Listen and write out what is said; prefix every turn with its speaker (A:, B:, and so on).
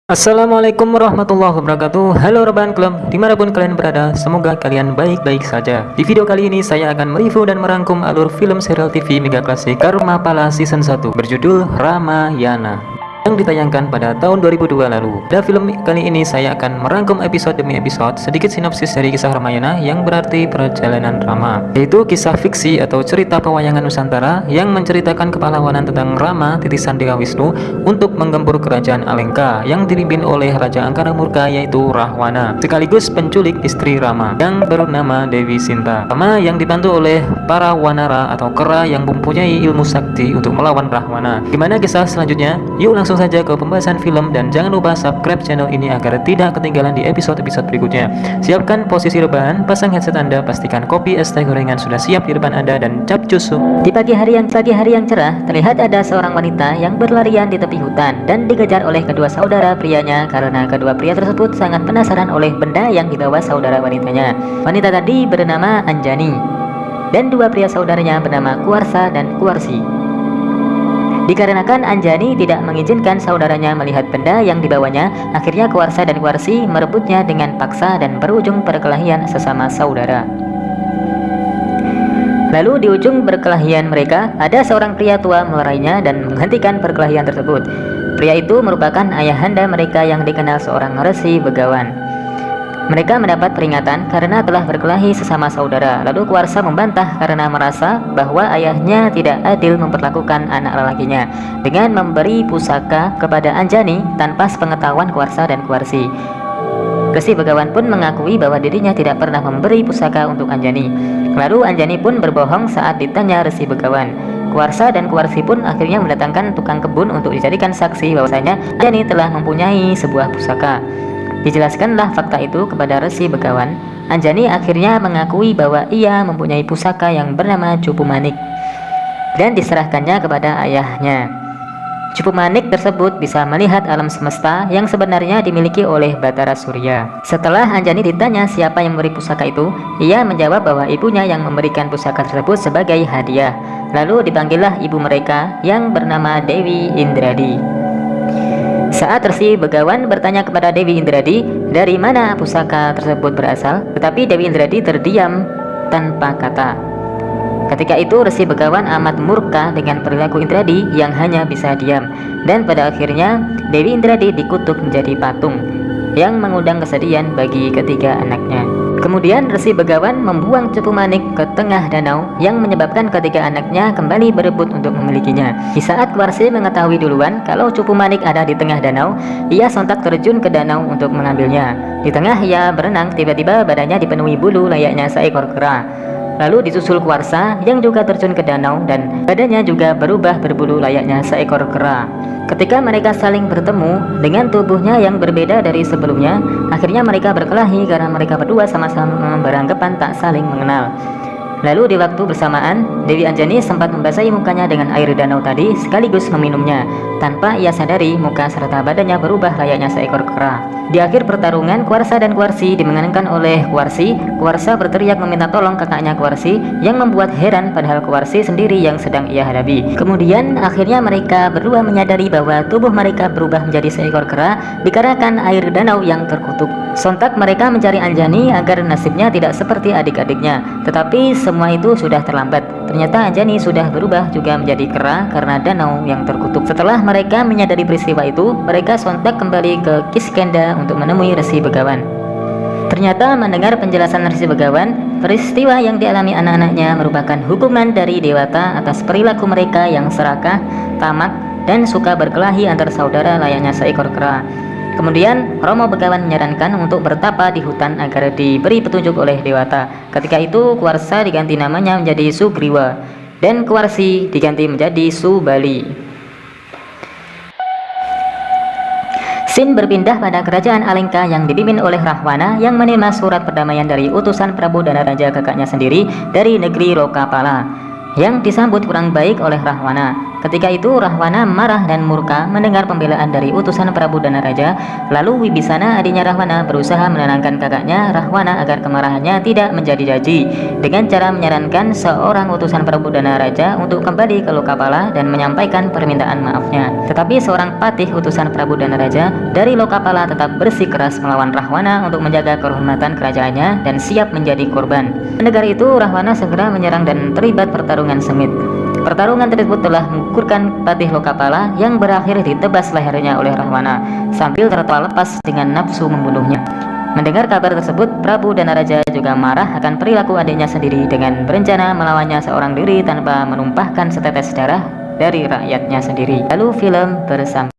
A: Assalamualaikum warahmatullahi wabarakatuh. Halo rebahan klub, dimanapun kalian berada, semoga kalian baik-baik saja. Di video kali ini saya akan mereview dan merangkum alur film serial TV mega klasik Karmapala Season 1 berjudul Ramayana yang ditayangkan pada tahun 2002 lalu. Pada film kali ini saya akan merangkum episode demi episode sedikit sinopsis dari kisah Ramayana yang berarti perjalanan Rama, yaitu kisah fiksi atau cerita pewayangan Nusantara yang menceritakan kepahlawanan tentang Rama titisan Dewa Wisnu untuk menggempur kerajaan Alengka yang dipimpin oleh Raja Angkara Murka yaitu Rahwana, sekaligus penculik istri Rama yang bernama Dewi Sinta. Rama yang dibantu oleh para wanara atau kera yang mempunyai ilmu sakti untuk melawan Rahwana. Gimana kisah selanjutnya? Yuk langsung saja ke pembahasan film, dan jangan lupa subscribe channel ini agar tidak ketinggalan di episode-episode berikutnya. Siapkan posisi rebahan, pasang headset Anda, pastikan kopi es teh gorengan sudah siap di depan Anda, dan capcus.
B: Di pagi hari yang cerah, terlihat ada seorang wanita yang berlarian di tepi hutan dan dikejar oleh kedua saudara prianya karena kedua pria tersebut sangat penasaran oleh benda yang dibawa saudara wanitanya. Wanita tadi bernama Anjani dan dua pria saudaranya bernama Kuarsa dan Kuarsi. Dikarenakan Anjani tidak mengizinkan saudaranya melihat benda yang dibawanya, akhirnya Kuarsa dan Kuarsi merebutnya dengan paksa dan berujung perkelahian sesama saudara. Lalu di ujung perkelahian mereka, ada seorang pria tua melarainya dan menghentikan perkelahian tersebut. Pria itu merupakan ayahanda mereka yang dikenal seorang Resi Begawan. Mereka mendapat peringatan karena telah berkelahi sesama saudara. Lalu Kuarsa membantah karena merasa bahwa ayahnya tidak adil memperlakukan anak lelakinya dengan memberi pusaka kepada Anjani tanpa sepengetahuan Kuarsa dan Kuarsi. Resi Begawan pun mengakui bahwa dirinya tidak pernah memberi pusaka untuk Anjani. Lalu Anjani pun berbohong saat ditanya Resi Begawan. Kuarsa dan Kuarsi pun akhirnya mendatangkan tukang kebun untuk dijadikan saksi bahwasanya Anjani telah mempunyai sebuah pusaka. Dijelaskanlah fakta itu kepada Resi Begawan. Anjani akhirnya mengakui bahwa ia mempunyai pusaka yang bernama Cupu Manik dan diserahkannya kepada ayahnya. Cupu Manik tersebut bisa melihat alam semesta yang sebenarnya dimiliki oleh Batara Surya. Setelah Anjani ditanya siapa yang memberi pusaka itu, ia menjawab bahwa ibunya yang memberikan pusaka tersebut sebagai hadiah. Lalu dipanggillah ibu mereka yang bernama Dewi Indradi. Saat Resi Begawan bertanya kepada Dewi Indradi dari mana pusaka tersebut berasal, tetapi Dewi Indradi terdiam tanpa kata. Ketika itu Resi Begawan amat murka dengan perilaku Indradi yang hanya bisa diam, dan pada akhirnya Dewi Indradi dikutuk menjadi patung yang mengundang kesedihan bagi ketiga anaknya. Kemudian Resi Begawan membuang Cupu Manik ke tengah danau yang menyebabkan ketiga anaknya kembali berebut untuk memilikinya. Di saat Kuarsi mengetahui duluan kalau Cupu Manik ada di tengah danau, ia sontak terjun ke danau untuk mengambilnya. Di tengah ia berenang, tiba-tiba badannya dipenuhi bulu layaknya seekor kera. Lalu disusul Kuarsa yang juga terjun ke danau dan badannya juga berubah berbulu layaknya seekor kera. Ketika mereka saling bertemu dengan tubuhnya yang berbeda dari sebelumnya, akhirnya mereka berkelahi karena mereka berdua sama-sama beranggapan tak saling mengenal. Lalu di waktu bersamaan, Dewi Anjani sempat membasahi mukanya dengan air danau tadi sekaligus meminumnya. Tanpa ia sadari, muka serta badannya berubah layaknya seekor kera. Di akhir pertarungan, Kuarsa dan Kuarsi dimenangkan oleh Kuarsi. Kuarsa berteriak meminta tolong kakaknya Kuarsi yang membuat heran padahal Kuarsi sendiri yang sedang ia hadapi. Kemudian akhirnya mereka berdua menyadari bahwa tubuh mereka berubah menjadi seekor kera dikarenakan air danau yang terkutuk. Sontak mereka mencari Anjani agar nasibnya tidak seperti adik-adiknya, tetapi semua itu sudah terlambat. Ternyata Anjani sudah berubah juga menjadi kera karena danau yang terkutuk. Setelah mereka menyadari peristiwa itu, mereka sontak kembali ke Kiskenda untuk menemui Resi Begawan. Ternyata mendengar penjelasan Resi Begawan, peristiwa yang dialami anak-anaknya merupakan hukuman dari Dewata atas perilaku mereka yang serakah, tamak, dan suka berkelahi antar saudara layaknya seekor kera. Kemudian Romo Begawan menyarankan untuk bertapa di hutan agar diberi petunjuk oleh Dewata. Ketika itu Kuarsa diganti namanya menjadi Sugriwa dan Kuarsi diganti menjadi Subali. Scene berpindah pada kerajaan Alengka yang dipimpin oleh Rahwana yang menerima surat perdamaian dari utusan Prabu Danaraja kakaknya sendiri dari negeri Lokapala yang disambut kurang baik oleh Rahwana. Ketika itu Rahwana marah dan murka mendengar pembelaan dari utusan Prabu Danaraja. Lalu Wibisana, adiknya Rahwana, berusaha menenangkan kakaknya Rahwana agar kemarahannya tidak menjadi-jadi dengan cara menyarankan seorang utusan Prabu Danaraja untuk kembali ke Lokapala dan menyampaikan permintaan maafnya. Tetapi seorang patih utusan Prabu Danaraja dari Lokapala tetap bersikeras melawan Rahwana untuk menjaga kehormatan kerajaannya dan siap menjadi korban. Mendengar itu Rahwana segera menyerang dan terlibat pertarungan sengit. Pertarungan tersebut telah mengukurkan patih Lokapala yang berakhir ditebas lehernya oleh Rahwana sambil tertawa lepas dengan nafsu membunuhnya. Mendengar kabar tersebut, Prabu Danaraja juga marah akan perilaku adiknya sendiri dengan berencana melawannya seorang diri tanpa menumpahkan setetes darah dari rakyatnya sendiri. Lalu film bersambung.